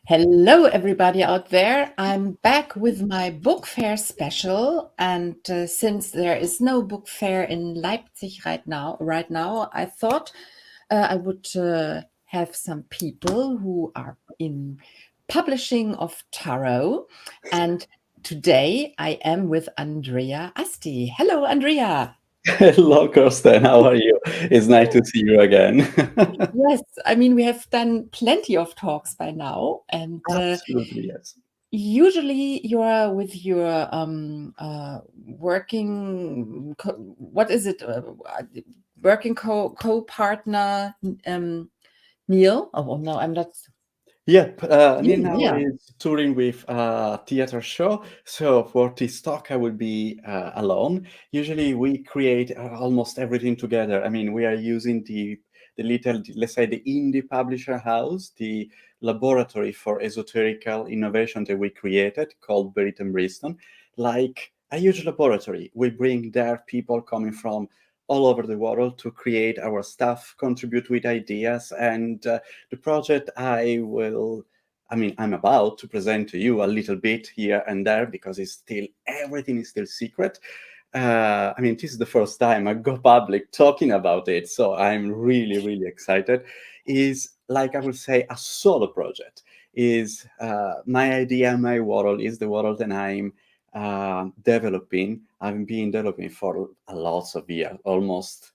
Hello, everybody out there. I'm back with my book fair special, and since there is no book fair in Leipzig right now, I thought I would have some people who are in publishing of tarot, and today I am with Andrea Aste. Hello, Andrea. Hello, Kirsten. How are you? It's nice to see you again. Yes, I mean we have done plenty of talks by now, and Absolutely, yes. usually you're with your working what is it working co-partner Neil. Oh no, I'm not. Yep, Neil Neil, now yeah. is touring with a theater show. So for this talk, I will be alone. Usually we create almost everything together. I mean, we are using the little, let's say, the indie publisher house, the laboratory for esoterical innovation that we created called Beriton Bristol, like a huge laboratory. We bring there people coming from all over the world to create our stuff, contribute with ideas, and the project I'm about to present to you a little bit here and there because everything is still secret. This is the first time I go public talking about it, so I'm really, really excited. Is like I would say a solo project. Is my idea, my world is the world that I'm developing. I've been developing for a lots of years, almost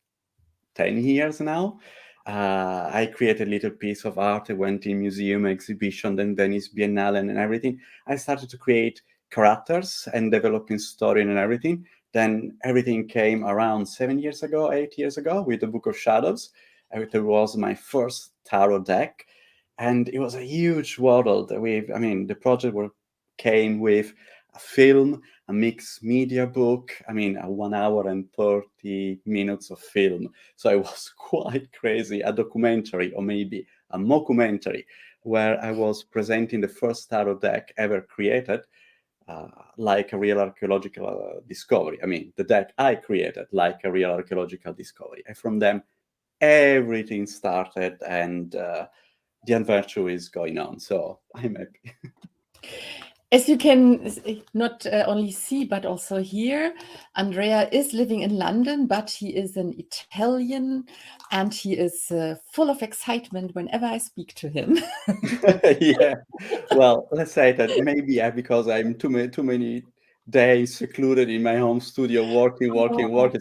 10 years now. I created a little piece of art. I went in museum exhibition, then Venice Biennale and everything. I started to create characters and developing story and everything. Then everything came around 7 years ago, 8 years ago with the Book of Shadows. It was my first tarot deck. And it was a huge world. The project came with a film, a mixed media book, a 1 hour and 30 minutes of film. So it was quite crazy, a documentary or maybe a mockumentary where I was presenting the first tarot deck ever created, like a real archaeological discovery. The deck I created like a real archaeological discovery. And from them, everything started and the adventure is going on. So I'm happy. As you can not only see but also hear, Andrea is living in London, but he is an Italian, and he is full of excitement whenever I speak to him. Yeah. Well, let's say that maybe because I'm too many days secluded in my home studio working.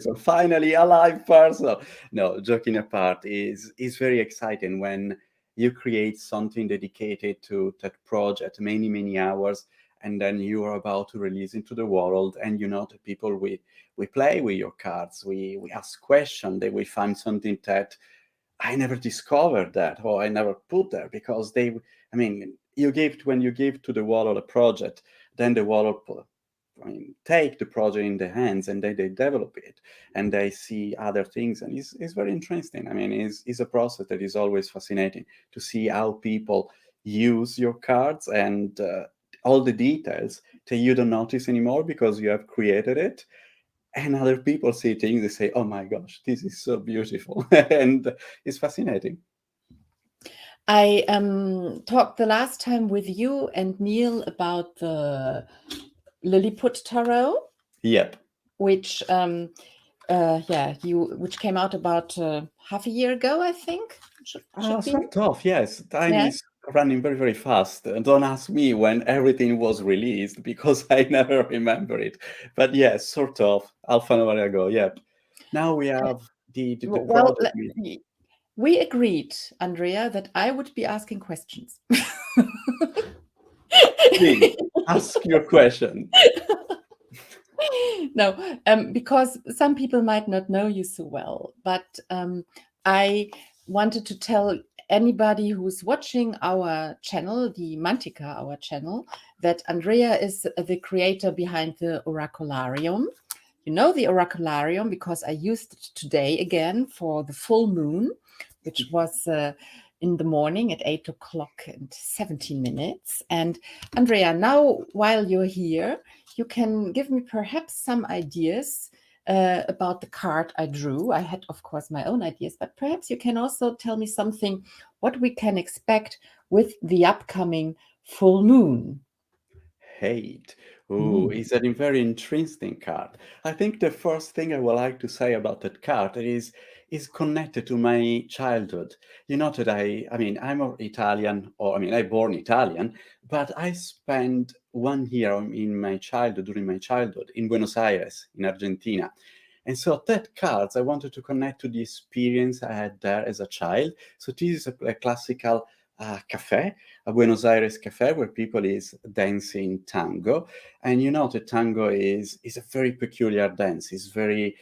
So finally a live person. No, joking apart, is very exciting when you create something dedicated to that project, many hours, and then you are about to release into the world, and the people we play with your cards, we ask questions, that we find something that I never discovered that, or I never put there because when you give to the world a project, then the world, take the project in their hands and they develop it and they see other things. And it's very interesting. It's a process that is always fascinating to see how people use your cards and all the details that you don't notice anymore because you have created it, and other people see things, they say, oh my gosh, this is so beautiful. And it's fascinating. I talked the last time with you and Neil about the Lilliput Tarot, Yep. which which came out about half a year ago, I think. Should be. Sort of, yes. Time Yeah. is running very, very fast. Don't ask me when everything was released because I never remember it. But yes, sort of, half an hour ago. Yep. Now we have the Well, project. we agreed, Andrea, that I would be asking questions. Please ask your question. No, because some people might not know you so well, but I wanted to tell anybody who's watching our channel, the Mantica, our channel, that Andrea is the creator behind the Oracularium. You know the Oracularium because I used it today again for the full moon, which was in the morning at 8 o'clock and 17 minutes. And Andrea, now while you're here, you can give me perhaps some ideas about the card I drew. I had, of course, my own ideas, but perhaps you can also tell me something what we can expect with the upcoming full moon. Hate. Oh, Mm. is a very interesting card. I think the first thing I would like to say about that card is connected to my childhood. You know that I'm Italian, or I born Italian, but I spent 1 year in my childhood, during my childhood, in Buenos Aires, in Argentina. And so that cards, I wanted to connect to the experience I had there as a child. So this is a classical cafe, a Buenos Aires cafe where people is dancing tango, and you know the tango is a very peculiar dance. It's very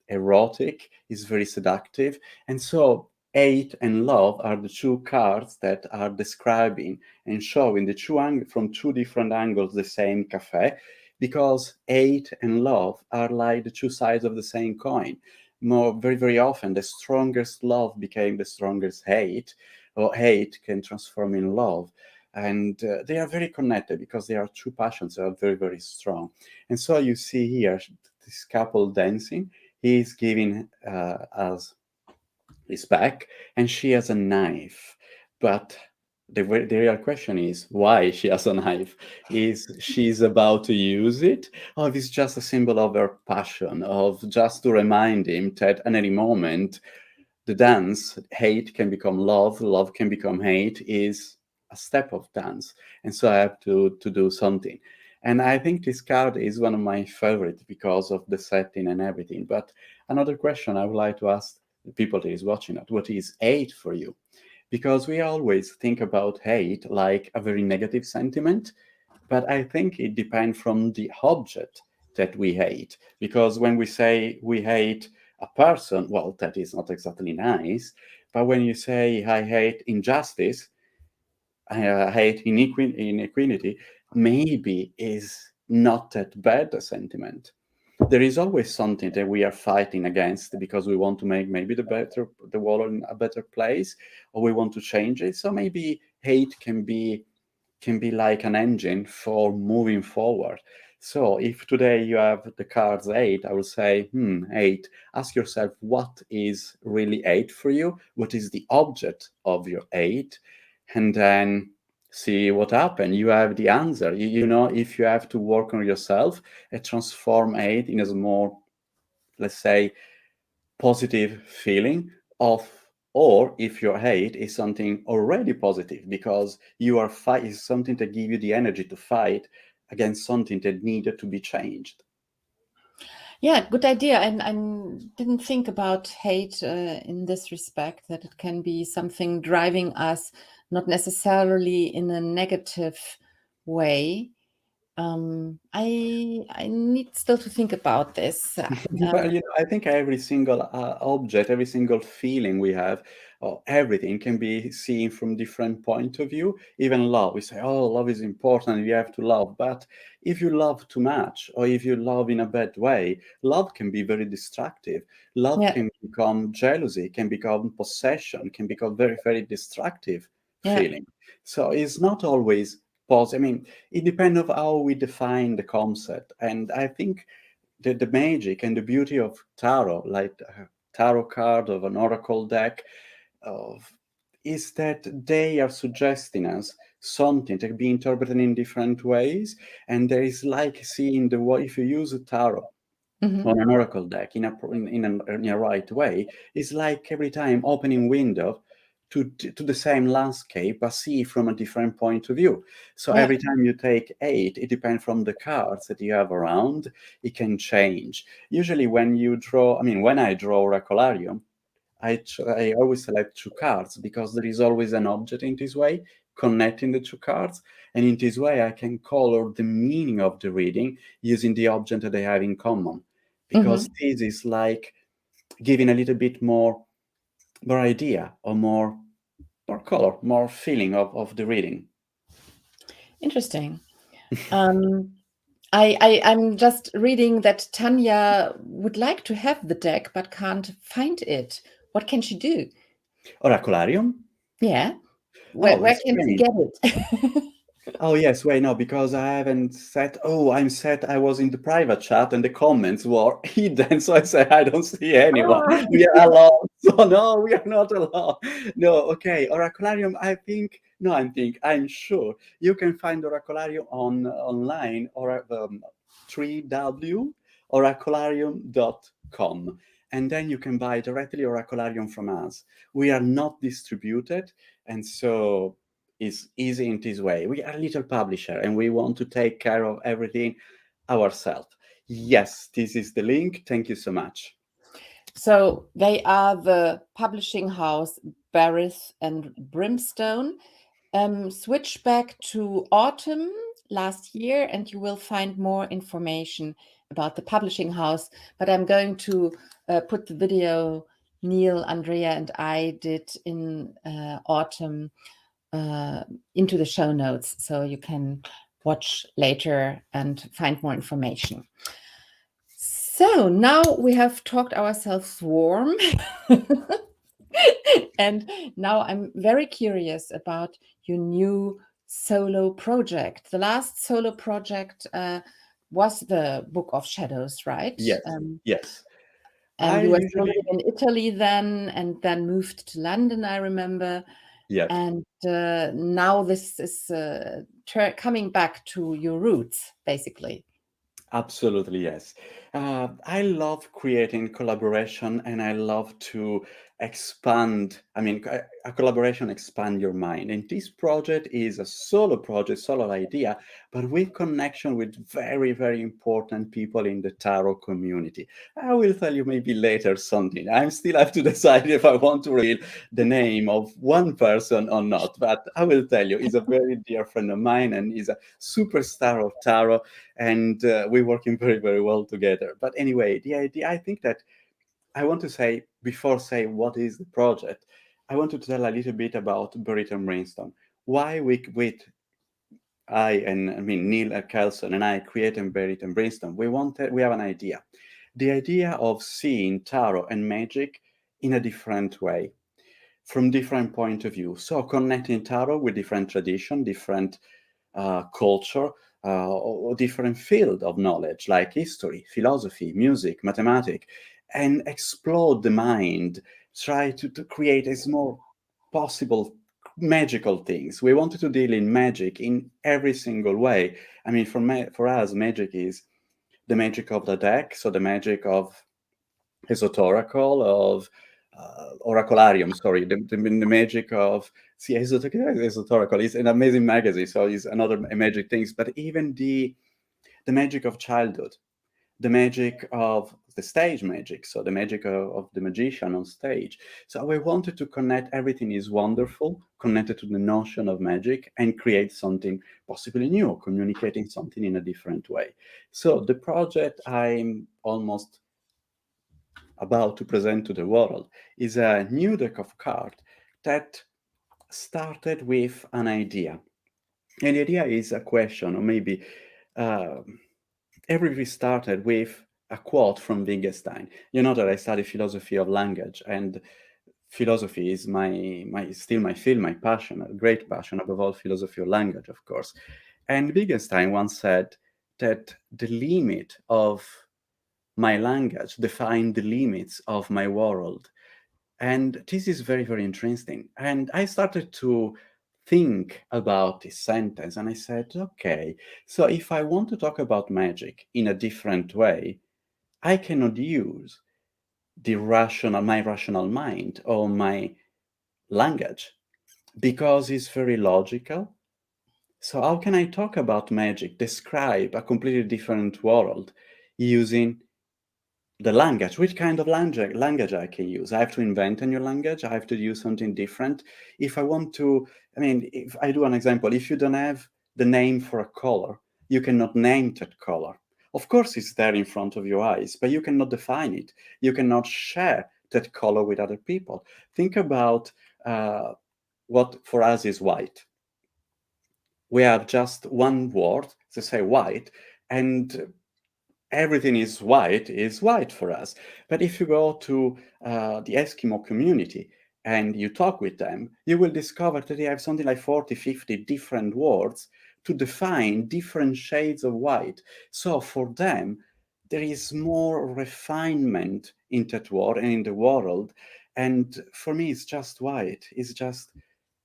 erotic. It's very seductive, and so hate and love are the two cards that are describing and showing from two different angles the same cafe, because hate and love are like the two sides of the same coin. Very, very often, the strongest love became the strongest hate, or hate can transform in love. And they are very connected because they are two passions that are very, very strong. And so you see here this couple dancing. He is giving us his back, and she has a knife. But the real question is why she has a knife. Is she's about to use it, or if it's just a symbol of her passion, of just to remind him that at any moment the dance, hate can become love, love can become hate, is a step of dance. And so I have to do something. And I think this card is one of my favorites because of the setting and everything. But another question I would like to ask the people that is watching it, what is hate for you? Because we always think about hate like a very negative sentiment, but I think it depends from the object that we hate. Because when we say we hate a person, well, that is not exactly nice. But when you say I hate injustice, I hate inequality, maybe is not that bad a sentiment. There is always something that we are fighting against because we want to make maybe the world a better place, or we want to change it. So maybe hate can be like an engine for moving forward. So if today you have the cards eight, I would say, eight, ask yourself what is really eight for you? What is the object of your eight? And then see what happens. You have the answer. You know, if you have to work on yourself and transform eight in a more, let's say, positive feeling of, or if your hate is something already positive because you are fight is something that give you the energy to fight against something that needed to be changed. Yeah, good idea. I didn't think about hate in this respect, that it can be something driving us, not necessarily in a negative way. I need still to think about this. But I think every single object, every single feeling we have, or everything can be seen from different point of view. Even love, we say, "Oh, love is important. You have to love." But if you love too much, or if you love in a bad way, love can be very destructive. Love Yeah, can become jealousy, can become possession, can become very, very destructive yeah. feeling. So it's not always positive. I mean, it depends of how we define the concept, and I think the magic and the beauty of tarot, like a tarot card of an oracle deck, of is that they are suggesting us something that can be interpreted in different ways, and there is like seeing the way if you use a tarot Hmm. on an oracle deck in a right way, it's like every time opening window to the same landscape, but see from a different point of view. So Yeah. every time you take eight, it depends from the cards that you have around, it can change. Usually when you draw, when I draw oracularium, I always select two cards because there is always an object in this way connecting the two cards. And in this way, I can color the meaning of the reading using the object that they have in common. Hmm. Because this is like giving a little bit more idea or more color, more feeling of the reading. Interesting. Um, I'm just reading that Tanya would like to have the deck but can't find it. What can she do? Oracularium? Yeah. Oh, Where it's can she strange. get it? Oh yes, wait, no, because I haven't set. Oh, I'm set. I was in the private chat and the comments were hidden, so I said I don't see anyone. Ah. We are alone. So no, we are not alone. No, okay. Oracularium. I think No, I'm sure you can find Oracolarium online or www.oracolarium.com. And then you can buy directly Oracolarium from us. We are not distributed, and so it's easy in this way. We are a little publisher and we want to take care of everything ourselves. Yes, this is the link. Thank you so much. So they are the publishing house Barris and Brimstone. Switch back to autumn last year and you will find more information about the publishing house. But I'm going to put the video Neil, Andrea, and I did in autumn into the show notes, so you can watch later and find more information. So now we have talked ourselves warm. And now I'm very curious about your new solo project. The last solo project was the Book of Shadows, right? Yes, yes. And I you were still usually, living in Italy then, and then moved to London, I remember. yes. And now this is coming back to your roots, basically. Absolutely, yes. I love creating collaboration and I love to expand. I mean, a collaboration expand your mind. And this project is a solo project, solo idea, but with connection with very, very important people in the tarot community. I will tell you maybe later something. I still have to decide if I want to reveal the name of one person or not, but I will tell you, he's a very dear friend of mine and he's a superstar of tarot, and we're working very, very well together. But anyway, the idea, I think that I want to say, before say what is the project, I want to tell a little bit about Burrito and Brainstorm. Why Neil Kelson and I created Burrito and Brainstorm. We have an idea. The idea of seeing tarot and magic in a different way, from different point of view. So connecting tarot with different tradition, different culture, or different field of knowledge like history, philosophy, music, mathematics, and explode the mind, try to create as more possible magical things. We wanted to deal in magic in every single way. I mean, for us, magic is the magic of the deck, so the magic of esoterical, of oracolarium, sorry, the magic of esoterical is an amazing magazine, so it's another magic things, but even the magic of childhood, the magic of the stage magic, so the magic of the magician on stage. So we wanted to connect everything is wonderful, connected to the notion of magic, and create something possibly new, communicating something in a different way. So the project I'm almost about to present to the world is a new deck of cards that started with an idea. And the idea is a question, or maybe everything started with a quote from Wittgenstein. You know that I study philosophy of language, and philosophy is still my field, my passion, a great passion, above all philosophy of language, of course. And Wittgenstein once said that the limit of my language define the limits of my world. And this is very, very interesting. And I started to think about this sentence and I said, okay, so if I want to talk about magic in a different way, I cannot use my rational mind or my language because it's very logical. So how can I talk about magic, describe a completely different world using the language? Which kind of language I can use? I have to invent a new language. I have to use something different. If I want to, I mean, if I do an example, if you don't have the name for a color, you cannot name that color. Of course, it's there in front of your eyes, but you cannot define it. You cannot share that color with other people. Think about what for us is white. We have just one word to say white, and everything is white for us. But if you go to the Eskimo community and you talk with them, you will discover that they have something like 40, 50 different words to define different shades of white. So for them, there is more refinement in that word and in the world. And for me, it's just white. It's just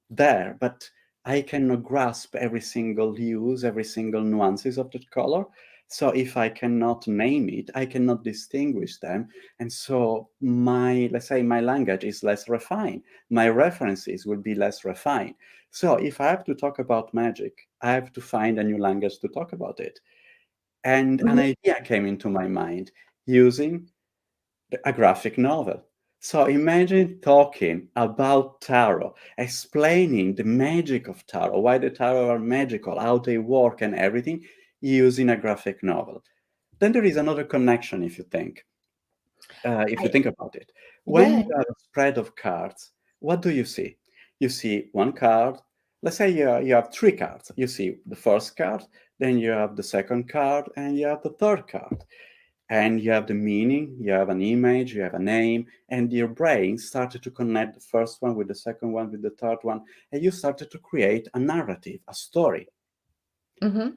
there. But I cannot grasp every single use, every single nuances of that color. So if I cannot name it, I cannot distinguish them. And so my, let's say my language is less refined. My references will be less refined. So if I have to talk about magic, I have to find a new language to talk about it. And an Mhm. idea came into my mind using a graphic novel. So imagine talking about tarot, explaining the magic of tarot, why the tarot are magical, how they work and everything, using a graphic novel. Then there is another connection if you I, think about it. When yeah. you have a spread of cards, what do you see? You see one card. Let's say you have three cards. You see the first card, then you have the second card, and you have the third card. And you have the meaning, you have an image, you have a name, and your brain started to connect the first one with the second one, with the third one, and you started to create a narrative, a story. Hmm.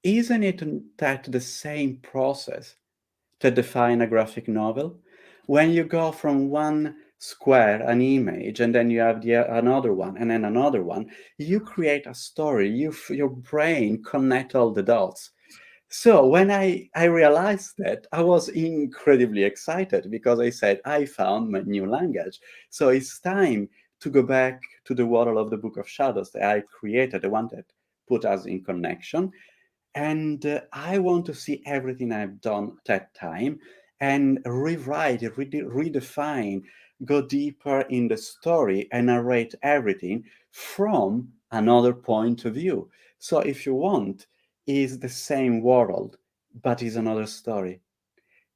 Isn't it that the same process to define a graphic novel? When you go from one square, an image, and then you have another one, and then another one, you create a story. Your brain connect all the dots. So when I realized that, I was incredibly excited because I said, I found my new language. So it's time to go back to the world of the Book of Shadows that I created, the one that put us in connection. And I want to see everything I've done that time and rewrite, redefine, go deeper in the story and narrate everything from another point of view. So if you want, is the same world, but is another story.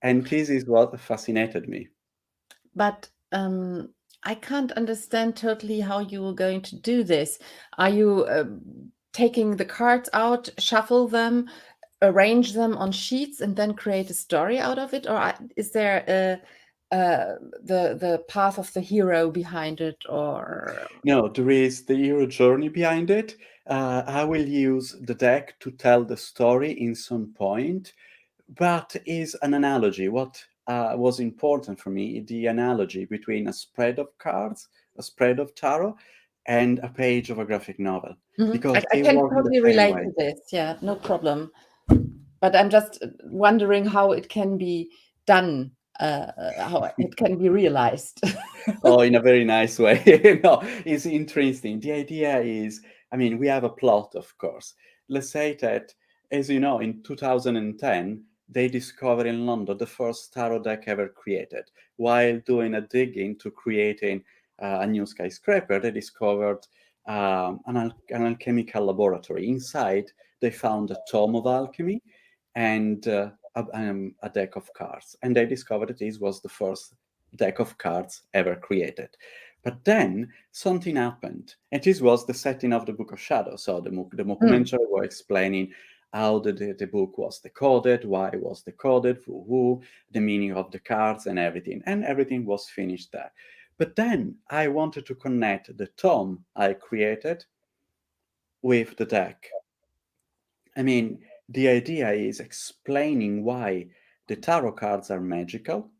And this is what fascinated me. But I can't understand totally how you are going to do this. Are you taking the cards out, shuffle them, arrange them on sheets, and then create a story out of it, or is there the path of the hero behind it, or? No, there is the hero journey behind it. I will use the deck to tell the story in some point, but is an analogy. What was important for me, the analogy between a spread of cards, a spread of tarot, and a page of a graphic novel, Mhm. because I they can work in the totally same relate way. to this. Yeah, no problem. But I'm just wondering how it can be done, how it can be realized. Oh, in a very nice way. No, it's interesting. The idea is, I mean, we have a plot, of course. Let's say that, as you know, in 2010, they discovered in London the first tarot deck ever created. While doing a digging to creating a new skyscraper, they discovered an alchemical laboratory. Inside, they found a tome of alchemy and a deck of cards. And they discovered that this was the first deck of cards ever created. But then something happened, and this was the setting of the Book of Shadows. So the Mm. documentary were explaining how the book was decoded, why it was decoded, for who, the meaning of the cards, and everything was finished there. But then I wanted to connect the tome I created with the deck. I mean, the idea is explaining why the tarot cards are magical,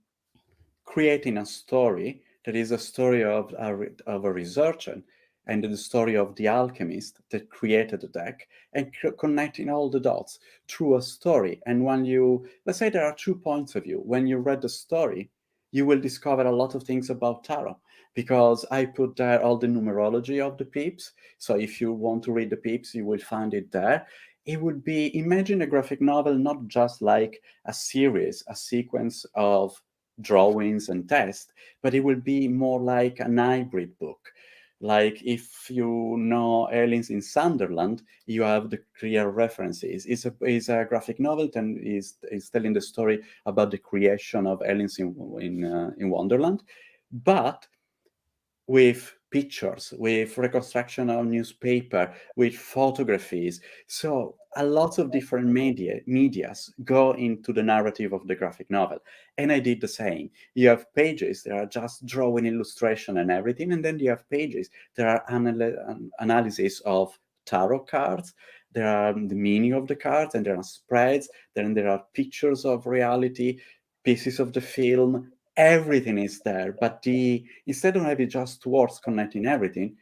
creating a story that is a story of a researcher and the story of the alchemist that created the deck, and connecting all the dots through a story. And when you, let's say there are two points of view, when you read the story, you will discover a lot of things about tarot because I put there all the numerology of the pips. So if you want to read the pips, you will find it there. It would be, imagine a graphic novel, not just like a series, a sequence of drawings and tests, but it will be more like an hybrid book. Like if you know Aliens in Sunderland, you have the clear references. It's a graphic novel and is telling the story about the creation of aliens in Wonderland, but with pictures, with reconstruction of newspaper, with photographies. So a lot of different medias go into the narrative of the graphic novel. And I did the same. You have pages that are just drawing illustration and everything, and then you have pages that are analysis of tarot cards. There are the meaning of the cards, and there are spreads. Then there are pictures of reality, pieces of the film, everything is there, but the instead of having just words connecting everything,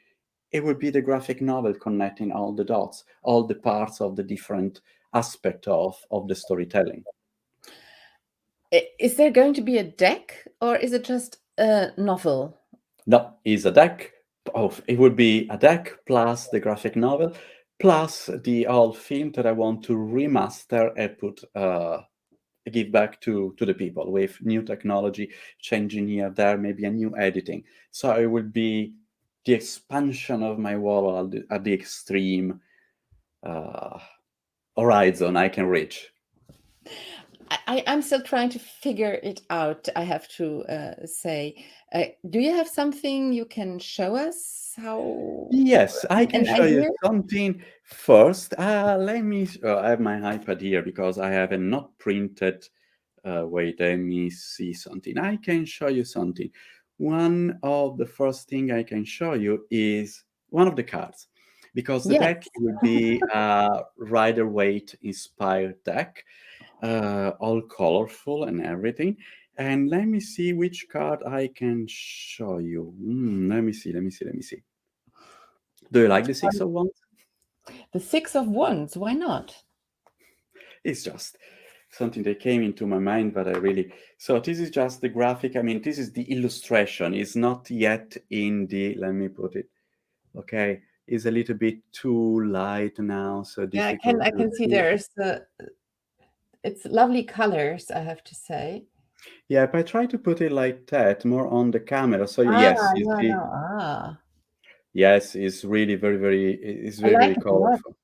it would be the graphic novel connecting all the dots, all the parts of the different aspect of the storytelling. Is there going to be a deck, or is it just a novel? No, is a deck. It would be a deck plus the graphic novel plus the old film that I want to remaster and put give back to the people with new technology, changing here there, maybe a new editing. So it would be the expansion of my world at the extreme horizon I can reach. I'm still trying to figure it out, I have to say. Do you have something you can show us? How Yes, I can an show you idea? something first. Let me. I have my iPad here because I have a not printed. Wait, let me see something. I can show you something. One of the first thing I can show you is one of the cards, because the Yes. deck will be a Rider-Waite inspired deck, all colorful and everything. And let me see which card I can show you. Let me see. Do you like the Six of Wands? The Six of Wands, why not? It's just something that came into my mind, but I really. So this is just the graphic. I mean, this is the illustration. It's not yet in the. Let me put it. Okay, it's a little bit too light now, so Yeah, difficult I to can see see. there's it's lovely colors, I have to say. Yeah, if I try to put it like that, more on the camera. So Ah, yes, you no, see. no. Ah, Yes, it's really very, very. It's I very, like very it a lot. colorful.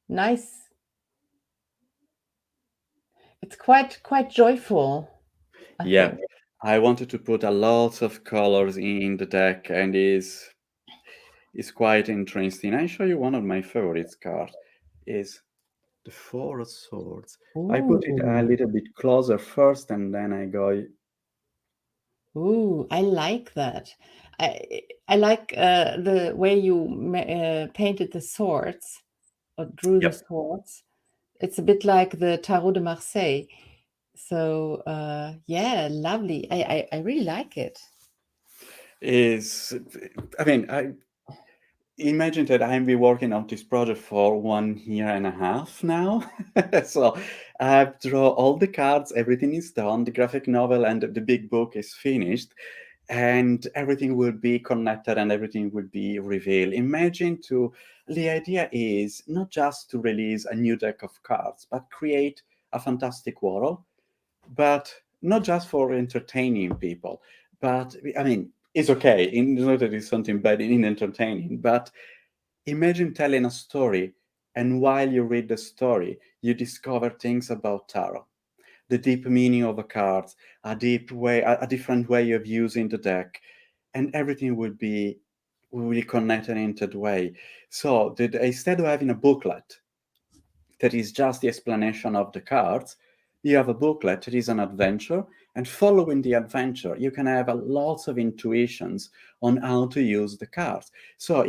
Nice. It's quite joyful, I Yeah, think. I wanted to put a lot of colors in the deck, and is quite interesting. I show you one of my favorites cards. Is the Four of Swords. I put it a Ooh, little bit closer first, and then I go. ooh, I like that. I like the way you painted the swords or drew the Yep. swords. It's a bit like the Tarot de Marseille. So yeah, lovely. I really like it. Is I mean, I imagine that I've been working on this project for 1.5 years now. So I've drawn all the cards, everything is done, the graphic novel and the big book is finished, and everything will be connected and everything will be revealed. The idea is not just to release a new deck of cards, but create a fantastic world, but not just for entertaining people. But I mean, it's okay. It's not that it's something bad in entertaining, but imagine telling a story, and while you read the story, you discover things about tarot, the deep meaning of the cards, a different way of using the deck, and everything will be connected in that way. So instead of having a booklet that is just the explanation of the cards, you have a booklet that is an adventure, and following the adventure, you can have lots of intuitions on how to use the cards. So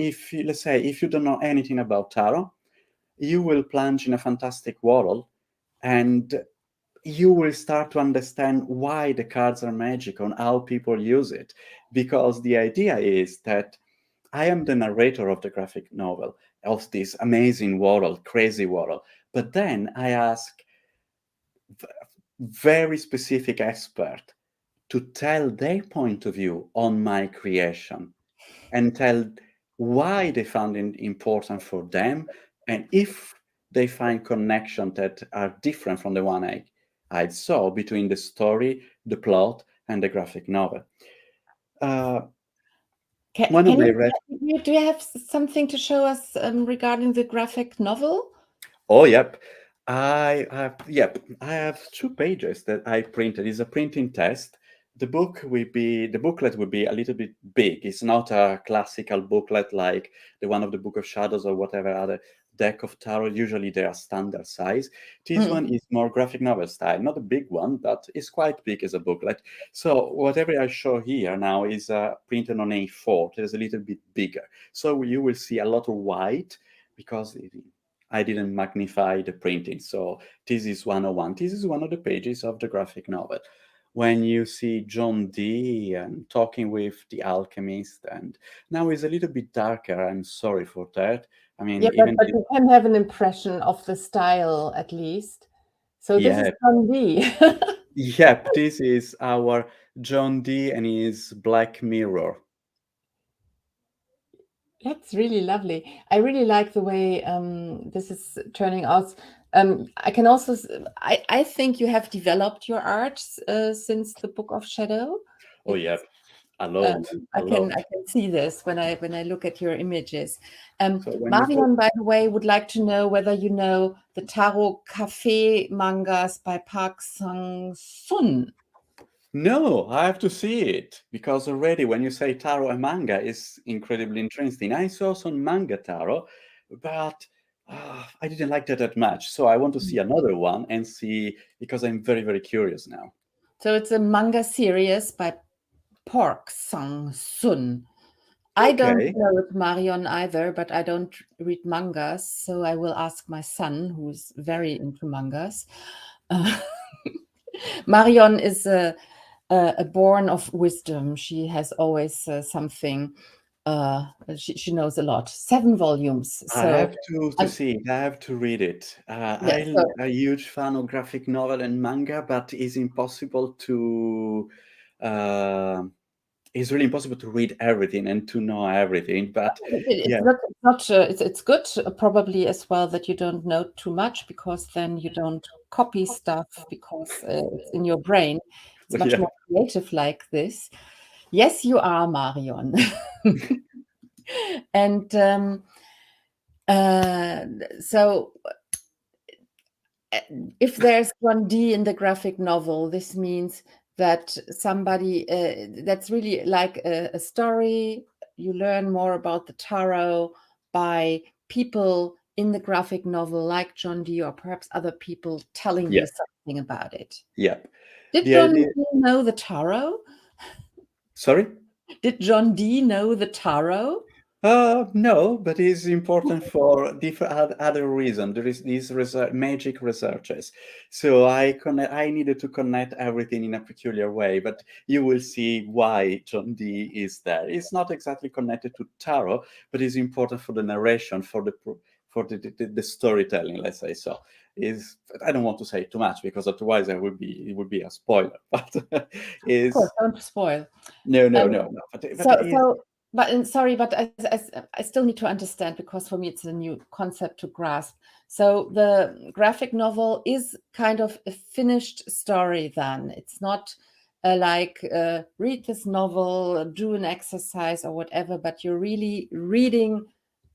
let's say, if you don't know anything about tarot, you will plunge in a fantastic world, and you will start to understand why the cards are magic and how people use it. Because the idea is that I am the narrator of the graphic novel, of this amazing world, crazy world. But then I ask very specific expert to tell their point of view on my creation, and tell why they found it important for them, and if they find connections that are different from the one I saw between the story, the plot, and the graphic novel. Uh, Can, one of can my you red do you have something to show us regarding the graphic novel? Oh, yep. I have 2 pages that I printed. It's a printing test. The booklet will be a little bit big. It's not a classical booklet like the one of the Book of Shadows or whatever other deck of tarot. Usually they are standard size. This Mm. one is more graphic novel style, not a big one, but it's quite big as a booklet. So whatever I show here now is printed on A4. It is a little bit bigger. So you will see a lot of white because I didn't magnify the printing. So this is 101. This is one of the pages of the graphic novel. when you see John Dee and talking with the alchemist, and now it's a little bit darker. I'm sorry for that. I mean, Yeah, even but you can have an impression of the style at least. So this is yeah, John Dee. yep, this is our John Dee and his Black Mirror. That's really lovely. I really like the way this is turning out. I can also, I think you have developed your art since the Book of Shadow. Oh, It's yep, a lot, a lot. I can see this when I look at your images. So when you put Marion, by the way, would like to know whether you know the Tarot Cafe mangas by Park Sang-sun. No, I have to see it because already when you say tarot and manga is incredibly interesting. I saw some manga tarot, but I didn't like that much. So I want to see another one and see because I'm very, very curious now. So it's a manga series by Park Sang-sun. I don't Okay. know it, Marion, either, but I don't read mangas, so I will ask my son, who's very into mangas. Uh, Marion is a born of wisdom. She has always something. She knows a lot. 7 volumes. I So, have to and see it. I have to read it. yeah, so I'm a huge fan of graphic novel and manga, but it's impossible to. Uh, it's really impossible to read everything and to know everything. But it's yeah, not it's good probably as well that you don't know too much, because then you don't copy stuff, because it's in your brain. It's much yeah, more creative like this. Yes, you are, Marion. And uh, so if there's 1D in the graphic novel, this means that somebody that's really like a story. You learn more about the tarot by people in the graphic novel, like John Dee, or perhaps other people telling yeah, you something about it. yeah. Did The John idea. Dee know the tarot? Sorry. Did John Dee know the tarot? No, but it's important for different other reason. There is these magic researches, so I needed to connect everything in a peculiar way. But you will see why John Dee is there. It's not exactly connected to tarot, but it's important for the narration, for the storytelling. Let's say so. Is I don't want to say too much because otherwise it would be a spoiler. But Of course, is don't spoil. no, no, Um, no, no. But it So, is. so, but sorry, but I still need to understand, because for me it's a new concept to grasp. So the graphic novel is kind of a finished story then. It's not like read this novel, do an exercise or whatever, but you're really reading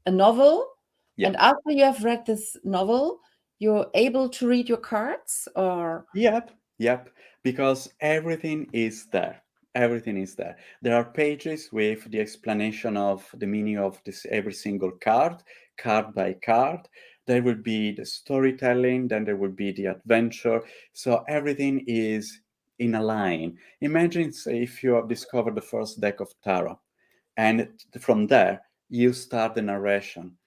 a novel. Yeah. And after you have read this novel, you're able to read your cards, or Yep, yep, because everything is there. Everything is there. There are pages with the explanation of the meaning of this every single card, card by card. There will be the storytelling, then there will be the adventure. So everything is in a line. Imagine if you have discovered the first deck of tarot, and from there you start the narration.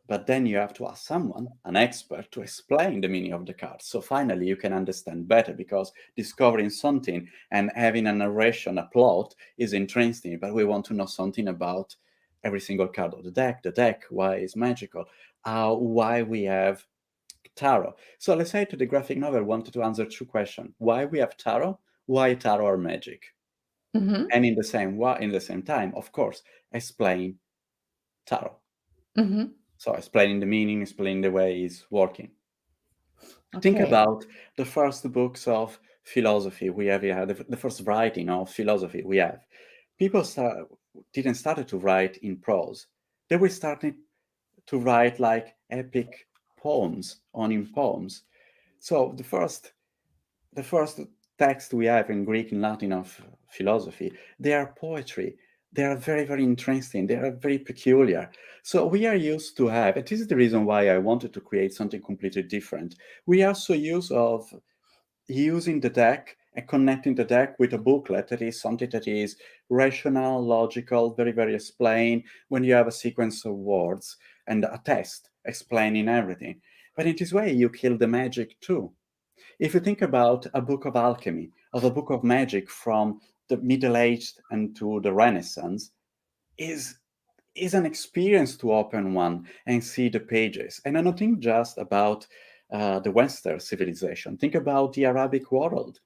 But then you have to ask someone, an expert, to explain the meaning of the card. So finally, you can understand better, because discovering something and having a narration, a plot is interesting. But we want to know something about every single card of the deck, why it's magical, why we have tarot. So let's say to the graphic novel wanted to answer two questions: why we have tarot, why tarot are magic, Mhm, and in the same time, of course, explain tarot. mhm. So explaining the meaning, explaining the way it's working. Think Okay. about the first books of philosophy we have here, the first writing of philosophy we have. People didn't start to write in prose. They were starting to write like epic poems on in poems. So the first text we have in Greek and Latin of philosophy, they are poetry. They are very, very interesting. They are very peculiar. So we are used to have, and this is the reason why I wanted to create something completely different. We are so used of using the deck and connecting the deck with a booklet that is something that is rational, logical, very, very explained when you have a sequence of words and a test explaining everything. But in this way, you kill the magic too. If you think about a book of alchemy of a book of magic from the Middle Age and to the Renaissance is an experience to open one and see the pages. And I don't think just about the Western civilization. Think about the Arabic world.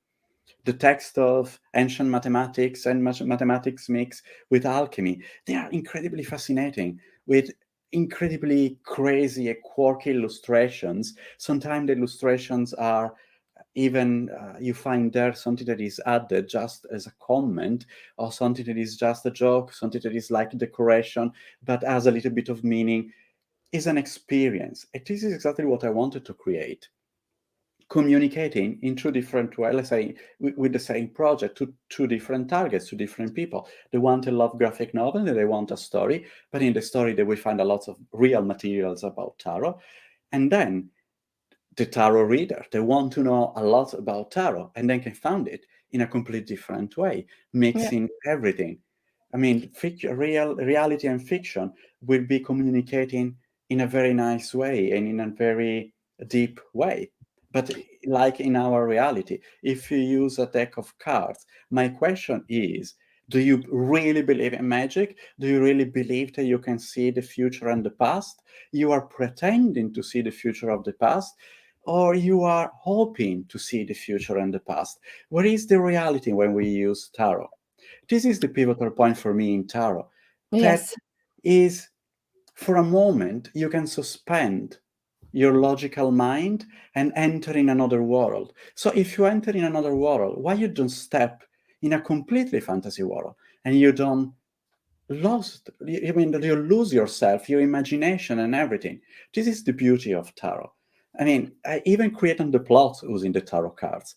The text of ancient mathematics and mathematics mix with alchemy. They are incredibly fascinating with incredibly crazy and quirky illustrations. Sometimes the illustrations are even you find there something that is added just as a comment, or something that is just a joke, something that is like decoration but has a little bit of meaning. Is an experience. And this is exactly what I wanted to create, communicating in two different ways, let's say with the same project, to two different targets, to different people. They want to love graphic novel and they want a story, but in the story they will find a lot of real materials about tarot. And then the tarot reader, they want to know a lot about tarot, and then can find it in a completely different way, Yeah. mixing everything. I mean, reality and fiction will be communicating in a very nice way and in a very deep way. But like in our reality, if you use a deck of cards, my question is, do you really believe in magic? Do you really believe that you can see the future and the past? You are pretending to see the future of the past, or you are hoping to see the future and the past? What is the reality when we use tarot? This is the pivotal point for me in tarot. That Yes. is, for a moment, you can suspend your logical mind and enter in another world. So if you enter in another world, why you don't step in a completely fantasy world and you don't lost? I mean, you lose yourself, your imagination, and everything. This is the beauty of tarot. I mean, I even created the plot using the tarot cards.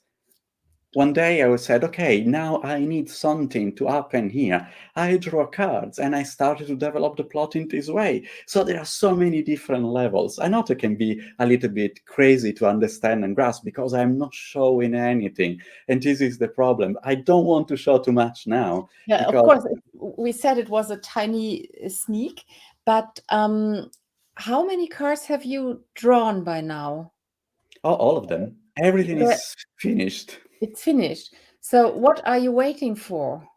One day I said, okay, now I need something to happen here. I draw cards and I started to develop the plot in this way. So there are so many different levels. I know it can be a little bit crazy to understand and grasp because I'm not showing anything. And this is the problem. I don't want to show too much now Yeah, of because course. We said it was a tiny sneak, but how many cards have you drawn by now? all of them, everything They're- is finished. It's finished. So what are you waiting for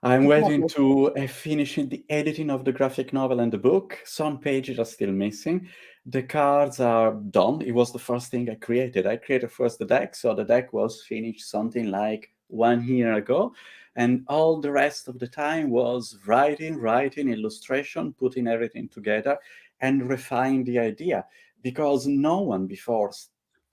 I'm to waiting publish? to finish the editing of the graphic novel and the book. Some pages are still missing. The cards are done. It was the first thing I created. I created first the deck, so the deck was finished something like 1 year ago. And all the rest of the time was writing, illustration, putting everything together and refine the idea, because no one before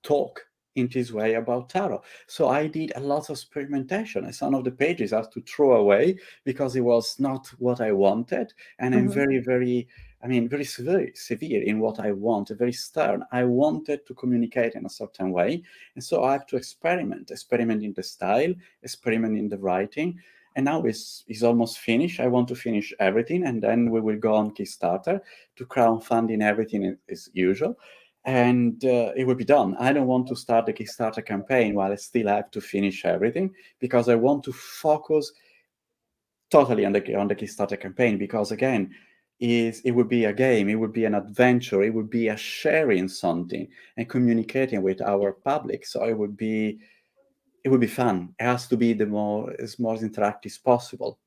talk in this way about tarot. So I did a lot of experimentation, and some of the pages I had to throw away because it was not what I wanted. And I'm Mhm. very, very, I mean, very severe in what I want, very stern. I wanted to communicate in a certain way. And so I have to experiment in the style, experiment in the writing. And now it's almost finished. I want to finish everything, and then we will go on Kickstarter to crowdfunding everything as usual, and it will be done. I don't want to start the Kickstarter campaign while I still have to finish everything, because I want to focus totally on the Kickstarter campaign, because again, it would be a game, it would be an adventure, it would be a sharing something and communicating with our public. So it would be fun. It has to be as more interactive as possible.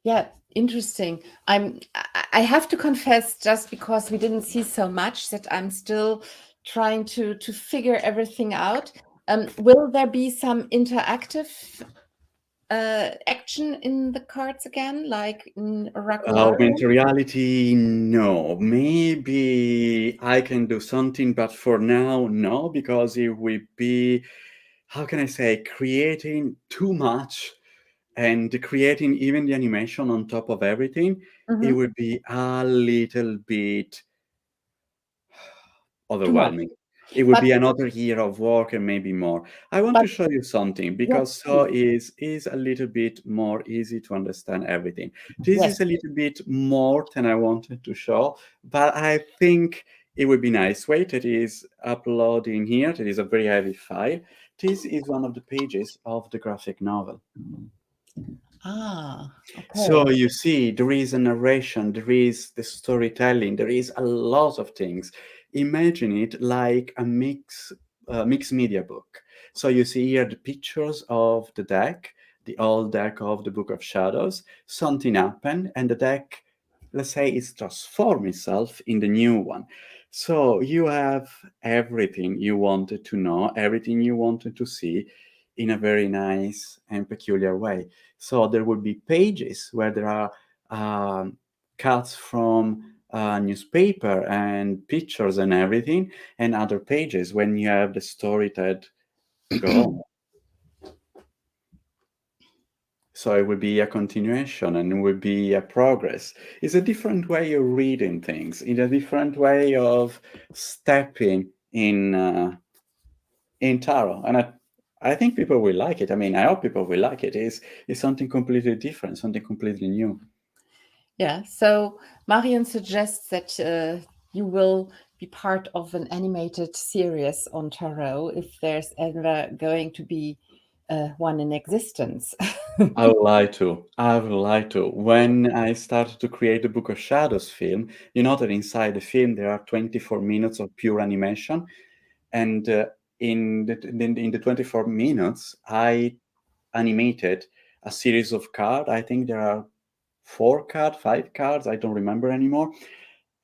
Yeah, interesting. I have to confess, just because we didn't see so much, that I'm still trying to figure everything out. Will there be some interactive action in the cards again, like in Oracularium? Augmented reality, no. Maybe I can do something, but for now, no, because it will be, how can I say, creating too much and creating even the animation on top of everything. It Mhm. would be a little bit Too much. overwhelming. It would But be another year of work and maybe more. I want but to show you something, yes, because so please. is a little bit more easy to understand everything. This Yes. is a little bit more than I wanted to show, but I think it would be nice. Wait, it is uploading here. It is a very heavy file. This is one of the pages of the graphic novel. Ah, okay. So you see, there is a narration, there is the storytelling, there is a lot of things. Imagine it like a mixed media book. So you see here the pictures of the deck, the old deck of the Book of Shadows. Something happened, and the deck, let's say, is transformed itself in the new one. So you have everything you wanted to know, everything you wanted to see in a very nice and peculiar way. So there will be pages where there are cuts from newspaper and pictures and everything, and other pages when you have the story that go on. So it will be a continuation and it will be a progress. It's a different way of reading things, in a different way of stepping in tarot. And I think people will like it. I mean, I hope people will like it. It's something completely different, something completely new. Yeah, so Marion suggests that you will be part of an animated series on tarot if there's ever going to be one in existence. I would like to. I would like to. When I started to create the Book of Shadows film, you know that inside the film there are 24 minutes of pure animation, and in the 24 minutes, I animated a series of cards. I think there are 4 cards, 5 cards. I don't remember anymore.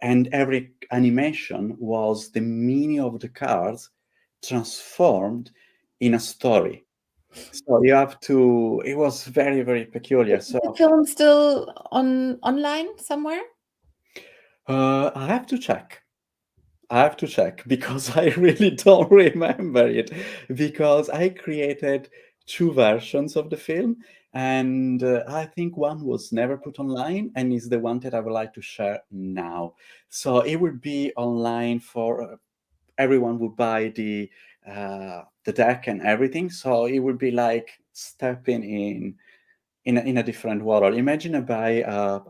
And every animation was the meaning of the cards transformed in a story. So you have to. It was very, very peculiar. Is So the film still online somewhere? I have to check. I have to check because I really don't remember it, because I created 2 versions of the film, and I think one was never put online and is the one that I would like to share now. So it will be online for everyone would buy the deck and everything. So it would be like stepping in a different world. Imagine I buy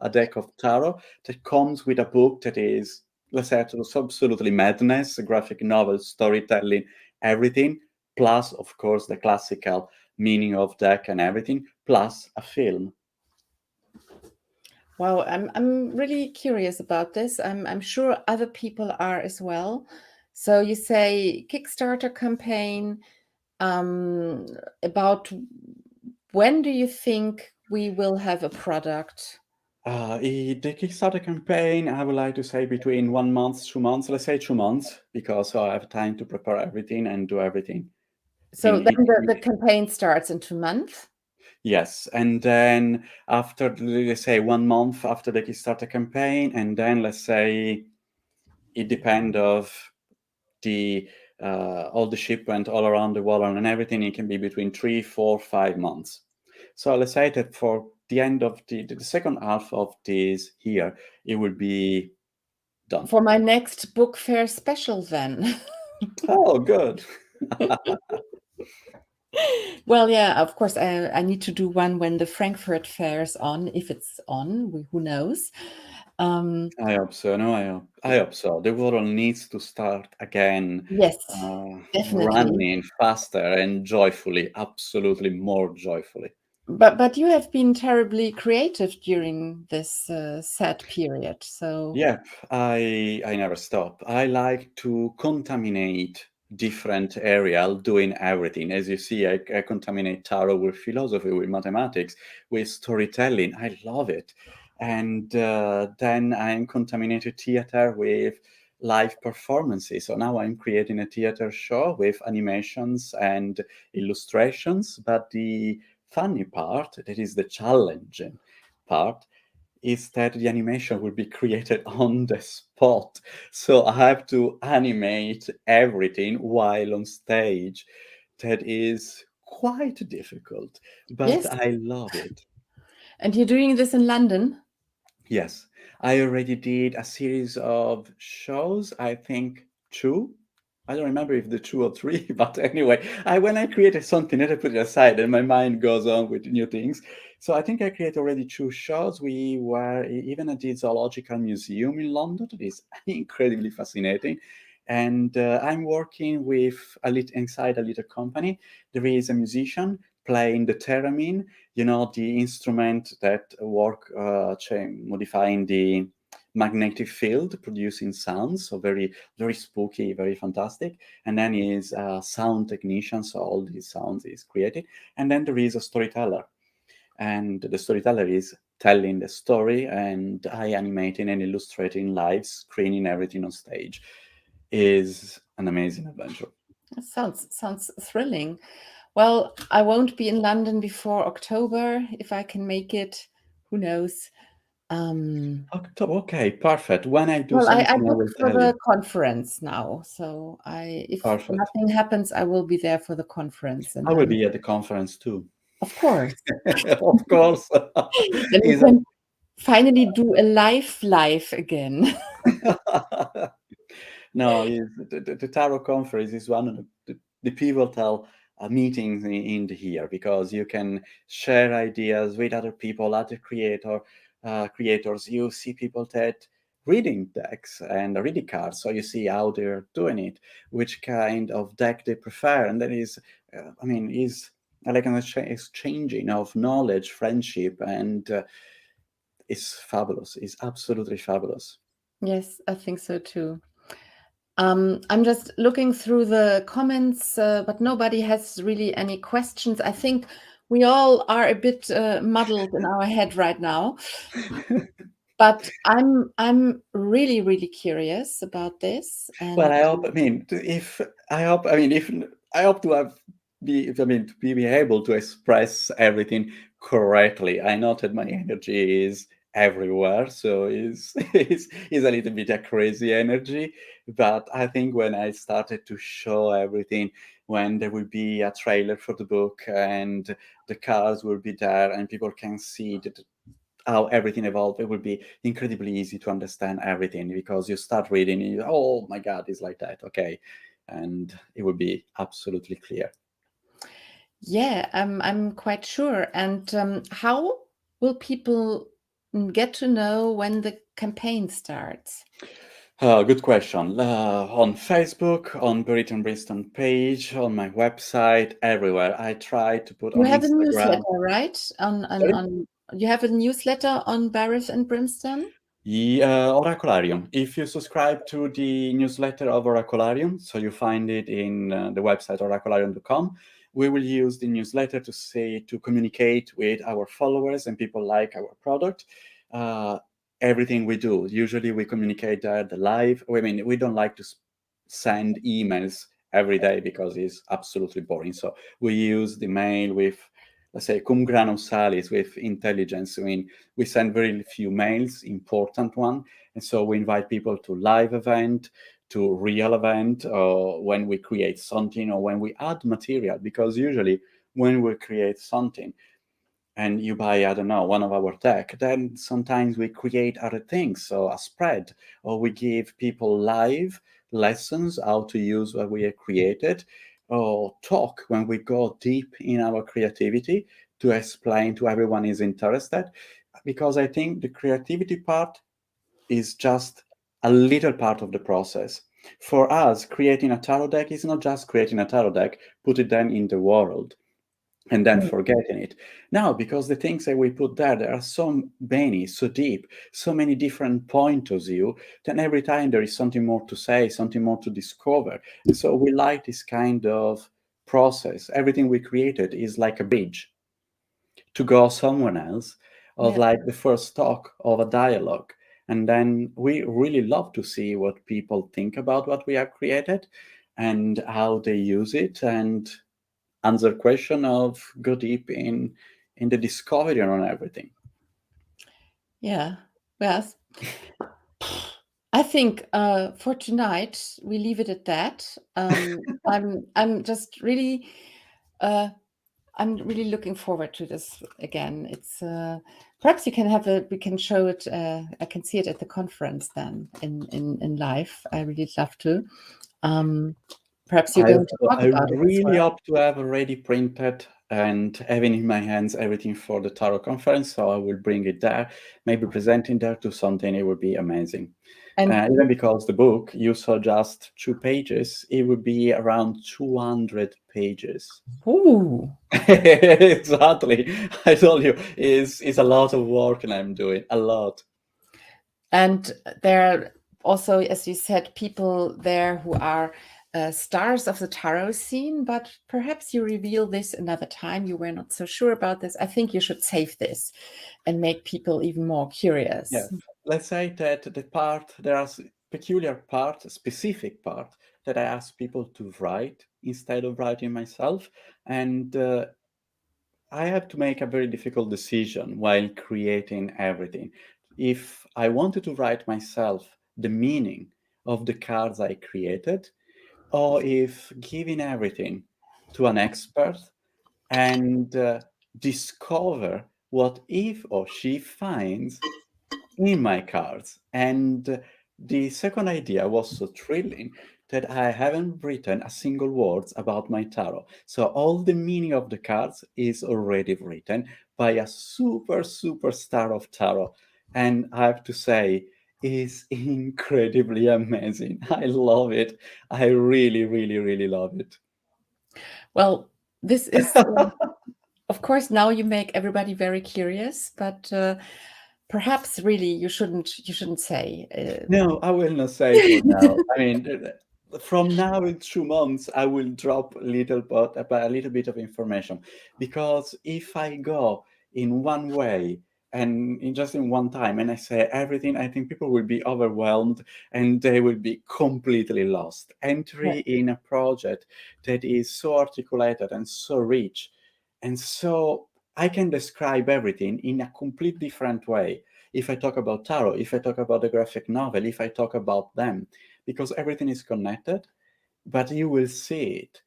a deck of tarot that comes with a book that is, let's say, absolutely madness, a graphic novel, storytelling, everything, plus, of course, the classical meaning of deck and everything, plus a film. Wow, I'm really curious about this. I'm sure other people are as well. So you say Kickstarter campaign. About when do you think we will have a product? The Kickstarter campaign, I would like to say between 1 month, 2 months, let's say 2 months, because I have time to prepare everything and do everything. So In, then the campaign starts in 2 months. Yes, and then after, let's say, 1 month after the Kickstarter campaign, and then let's say it depends of the all the shipment all around the world and everything. It can be between 3, 4, 5 months. So let's say that for the end of the second half of this year, it will be done. For my next book fair special, then. Oh, good. Well, yeah, of course, I need to do one when the Frankfurt fair is on, if it's on, who knows? I hope so. No, I hope so. The world needs to start again, Yes, definitely. running faster and joyfully, absolutely more joyfully. But you have been terribly creative during this sad period. So Yep, I never stop. I like to contaminate different area, doing everything. As you see, I contaminate tarot with philosophy, with mathematics, with storytelling. I love it. And then I'm contaminated theater with live performances. So now I'm creating a theater show with animations and illustrations. But the funny part, that is the challenging part, is that the animation will be created on the spot. So I have to animate everything while on stage. That is quite difficult, but yes, I love it. and you're doing this in London. Yes, I already did a series of shows, I think 2. I don't remember if the 2 or 3, but anyway, I when I created something, then I put it aside and my mind goes on with new things. So I think I created already 2 shows. We were even at the Zoological Museum in London. That is incredibly fascinating. And I'm working with inside a little company. There is a musician playing the theremin, the instrument that work modifying the magnetic field producing sounds, so very, very spooky, very fantastic. And then he's a sound technician, so all these sounds is created. And then there is a storyteller, and the storyteller is telling the story, and I animating and illustrating live, screening everything on stage. Is an amazing adventure. That sounds thrilling. Well, I won't be in London before October. If I can make it, who knows? October, okay, perfect. When I do Well, I something, I will booked for tell the you. conference now, so if Perfect. nothing happens, I will be there for the conference, and I will then, be at the conference too. of course, Of course. then we Is can finally do a live again. No, the Tarot conference is one of the pivotal meetings in the year, because you can share ideas with other people, other creators. You see people that reading decks and reading cards, so you see how they're doing it, which kind of deck they prefer, and that is, is like an exchanging of knowledge, friendship, and it's fabulous. It's absolutely fabulous. Yes, I think so too. I'm just looking through the comments, but nobody has really any questions. I think we all are a bit muddled in our head right now. But I'm really, really curious about this, Well, and I hope. I hope to have to be able to express everything correctly. I know that my energy is everywhere, so is a little bit a crazy energy. But I think when I started to show everything, when there will be a trailer for the book and the cars will be there and people can see that how everything evolved, it will be incredibly easy to understand everything, because you start reading and you, oh my God, it's like that. Okay. And it will be absolutely clear. yeah, I'm quite sure. And how will people get to know when the campaign starts? Good question. On Facebook, on Britain Bristol page, on my website, everywhere. I try to put You on have a Instagram. newsletter, right? Sorry? You have a newsletter on Barrett and Brimstone? Yeah, Oracularium. If you subscribe to the newsletter of Oracularium, so you find it in the website oracularium.com, we will use the newsletter to communicate with our followers and people like our product. Uh, Everything we do, usually we communicate there the live. We don't like to send emails every day because it's absolutely boring. So we use the mail with, let's say, cum grano salis, with intelligence. We send very few mails, important one, and so we invite people to live event, to real event, or when we create something or when we add material, because usually when we create something and you buy, I don't know, one of our tech, then sometimes we create other things, so a spread, or we give people live lessons how to use what we have created, or talk when we go deep in our creativity to explain to everyone is interested. Because I think the creativity part is just a little part of the process. For us, creating a tarot deck is not just creating a tarot deck, put it then in the world and then Mm. forgetting it. Now, because the things that we put there are so many, so deep, so many different points of view, then every time there is something more to say, something more to discover. And so we like this kind of process. Everything we created is like a bridge to go someone else, of Yeah. like the first talk of a dialogue. And then we really love to see what people think about what we have created and how they use it, and answer question of go deep in the discovery on everything. Yeah. Yes. I think for tonight we leave it at that. I'm just really I'm really looking forward to this again. It's perhaps we can show it. I can see it at the conference then in live. I really love to. Perhaps you're going to talk I about it as really well. hope to have already printed and having in my hands everything for the Tarot conference, so I will bring it there, maybe presenting there to something. It would be amazing. And Even because the book, you saw just 2 pages, it would be around 200 pages. ooh, Exactly. I told you, it's a lot of work and I'm doing a lot. And there are also, as you said, people there who are stars of the tarot scene, but perhaps you reveal this another time. You were not so sure about this. I think you should save this and make people even more curious. Yes. Let's say that there are peculiar part, specific part that I ask people to write instead of writing myself. And I have to make a very difficult decision while creating everything. If I wanted to write myself the meaning of the cards I created, or if giving everything to an expert and discover what if or she finds in my cards. And the second idea was so thrilling that I haven't written a single word about my tarot. So all the meaning of the cards is already written by a super star of tarot. And I have to say, is incredibly amazing. I love it. I really love it. Well, this is, of course, now you make everybody very curious, but perhaps really you shouldn't say. No, I will not say for now. I mean, from now in 2 months, I will drop a little bit of information, because if I go in one way and in one time and I say everything, I think people will be overwhelmed and they will be completely lost. Entry in a project that is so articulated and so rich, and so I can describe everything in a complete different way. If I talk about tarot, if I talk about the graphic novel, if I talk about them, because everything is connected, but you will see it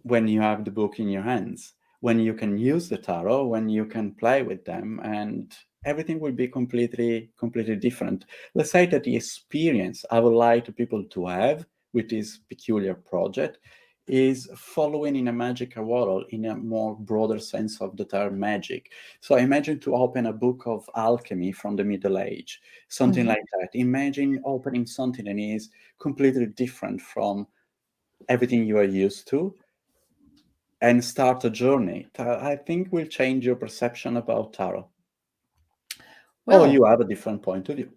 when you have the book in your hands, when you can use the tarot, when you can play with them, and everything will be completely different. Let's say that the experience I would like people to have with this peculiar project is following in a magical world in a more broader sense of the term magic. So imagine to open a book of alchemy from the Middle Age, something like that. Imagine opening something that is completely different from everything you are used to and start a journey. I think will change your perception about tarot. Well, you have a different point of view.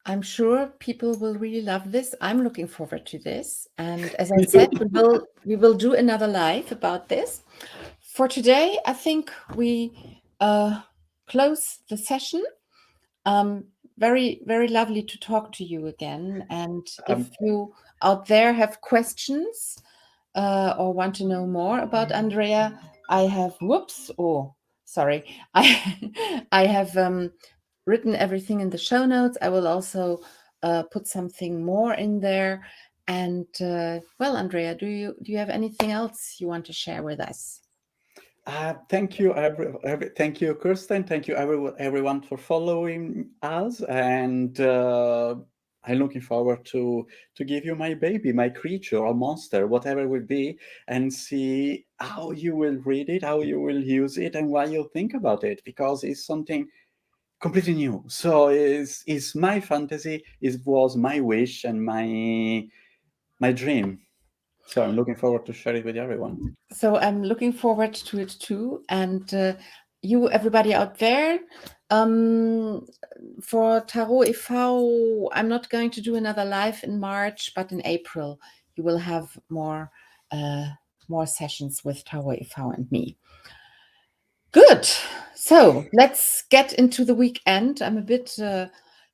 I'm sure people will really love this. I'm looking forward to this. And as I said, we will do another live about this. For today, I think we close the session. Very lovely to talk to you again. And if you out there have questions or want to know more about Andrea, I have, I have written everything in the show notes. I will also put something more in there. And well, Andrea, do you have anything else you want to share with us? Thank you, thank you, Kirsten. Thank you, everyone, for following us. And I'm looking forward to give you my baby, my creature or monster, whatever it will be, and see how you will read it, how you will use it, and what you'll think about it, because it's something completely new. So it's my fantasy. It was my wish and my dream. So I'm looking forward to share it with everyone. So I'm looking forward to it too. And you, everybody out there, for Tarot e.V., I'm not going to do another live in March, but in April you will have more sessions with Tarot e.V. and me. Good. So let's get into the weekend. I'm a bit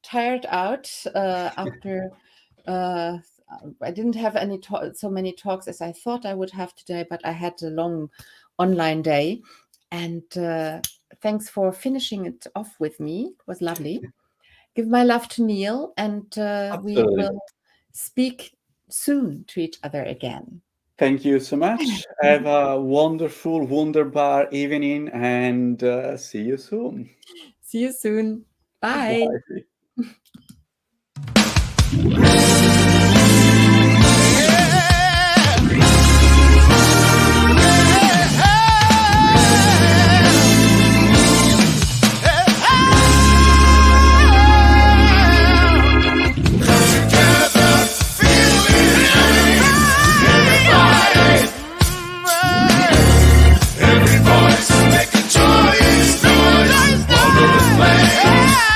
tired out after I didn't have so many talks as I thought I would have today, but I had a long online day. And thanks for finishing it off with me. It was lovely. Give my love to Neil, and we will speak soon to each other again. Thank you so much. Have a wonderful, wunderbar evening, and see you soon. See you soon. Bye. Bye. Make a choice, noise, all over the place. yeah.